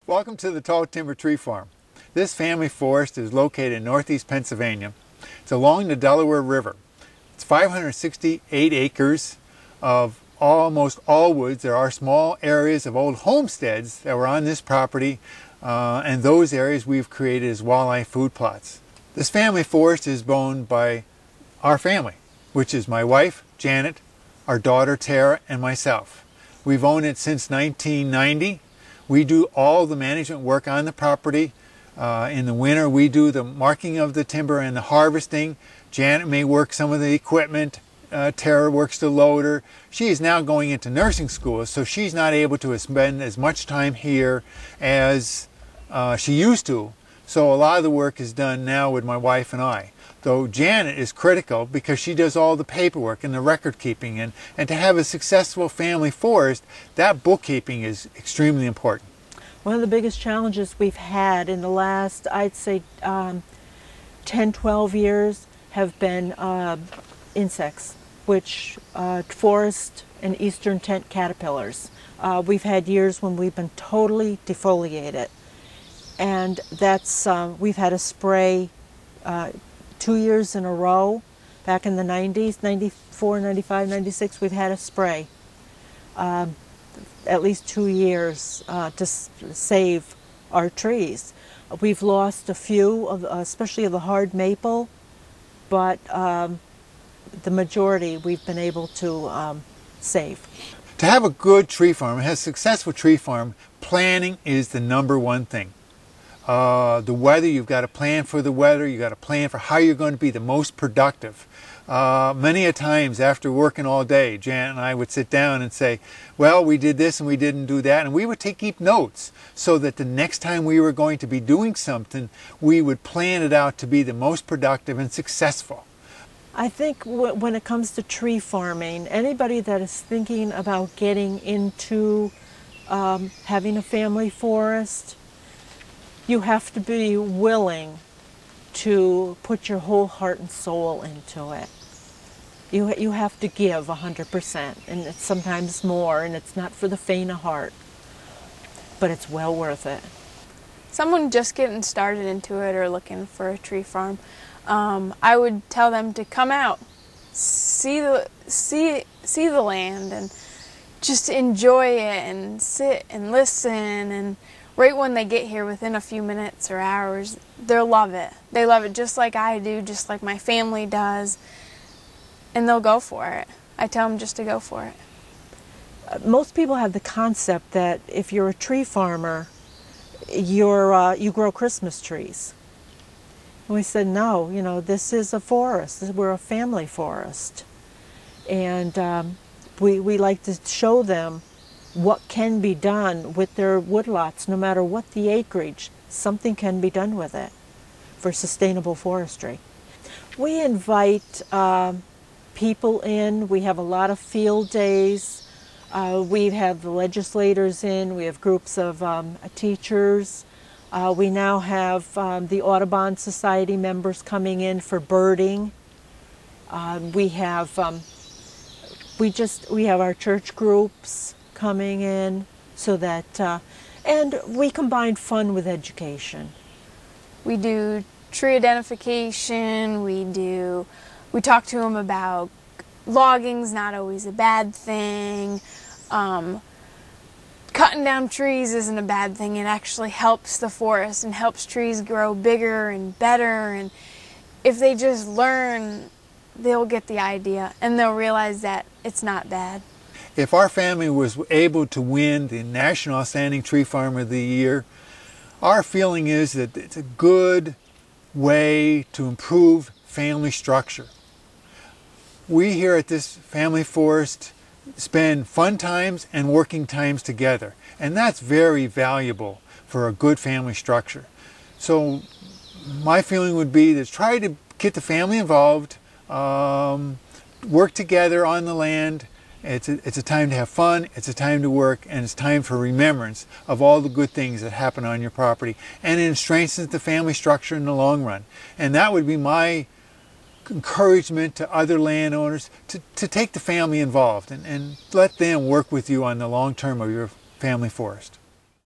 Welcome to the Tall Timber Tree Farm. This family forest is located in northeast Pennsylvania. It's along the Delaware River. It's 568 acres of almost all woods. There are small areas of old homesteads that were on this property, and those areas we've created as walleye food plots. This family forest is owned by our family, which is my wife, Janet, our daughter, Tara, and myself. We've owned it since 1990. We do all the management work on the property. In the winter, we do the marking of the timber and the harvesting. Janet may work some of the equipment. Tara works the loader. She is now going into nursing school, so she's not able to spend as much time here as she used to. So a lot of the work is done now with my wife and I. Though Janet is critical because she does all the paperwork and the record keeping, and to have a successful family forest, that bookkeeping is extremely important. One of the biggest challenges we've had in the last, I'd say, 10, 12 years have been insects, which forest and eastern tent caterpillars. We've had years when we've been totally defoliated, and that's we've had a spray 2 years in a row. Back in the 90s, 94, 95, 96, we've had a spray. At least 2 years to save our trees. We've lost a few, especially of the hard maple, but the majority we've been able to save. To have a good tree farm, a successful tree farm, planning is the #1 thing. The weather, you've got to plan for the weather, you've got to plan for how you're going to be the most productive. Many a times after working all day, Janet and I would sit down and say, well, we did this and we didn't do that, and we would keep notes so that the next time we were going to be doing something, we would plan it out to be the most productive and successful. I think when it comes to tree farming, anybody that is thinking about getting into having a family forest, you have to be willing to put your whole heart and soul into it. You have to give 100%, and it's sometimes more, and it's not for the faint of heart, but it's well worth it. Someone just getting started into it or looking for a tree farm, I would tell them to come out, see the land, and just enjoy it and sit and listen. And right when they get here, within a few minutes or hours, they'll love it. They love it just like I do, just like my family does, and they'll go for it. I tell them just to go for it. Most people have the concept that if you're a tree farmer, you grow Christmas trees. And we said, no, you know, this is a forest. We're a family forest. And we like to show them what can be done with their woodlots, no matter what the acreage. Something can be done with it for sustainable forestry. We invite people in. We have a lot of field days. We have the legislators in. We have groups of teachers. We now have the Audubon Society members coming in for birding. We have our church groups coming in, so that and we combine fun with education. We do tree identification. We talk to them about logging's not always a bad thing. Cutting down trees isn't a bad thing. It actually helps the forest and helps trees grow bigger and better. And if they just learn, they'll get the idea and they'll realize that it's not bad. If our family was able to win the National Outstanding Tree Farm of the Year, our feeling is that it's a good way to improve family structure. We here at this family forest spend fun times and working times together, and that's very valuable for a good family structure. So my feeling would be to try to get the family involved, work together on the land. It's a time to have fun, it's a time to work, and it's time for remembrance of all the good things that happen on your property. And it strengthens the family structure in the long run. And that would be my encouragement to other landowners to take the family involved and let them work with you on the long term of your family forest.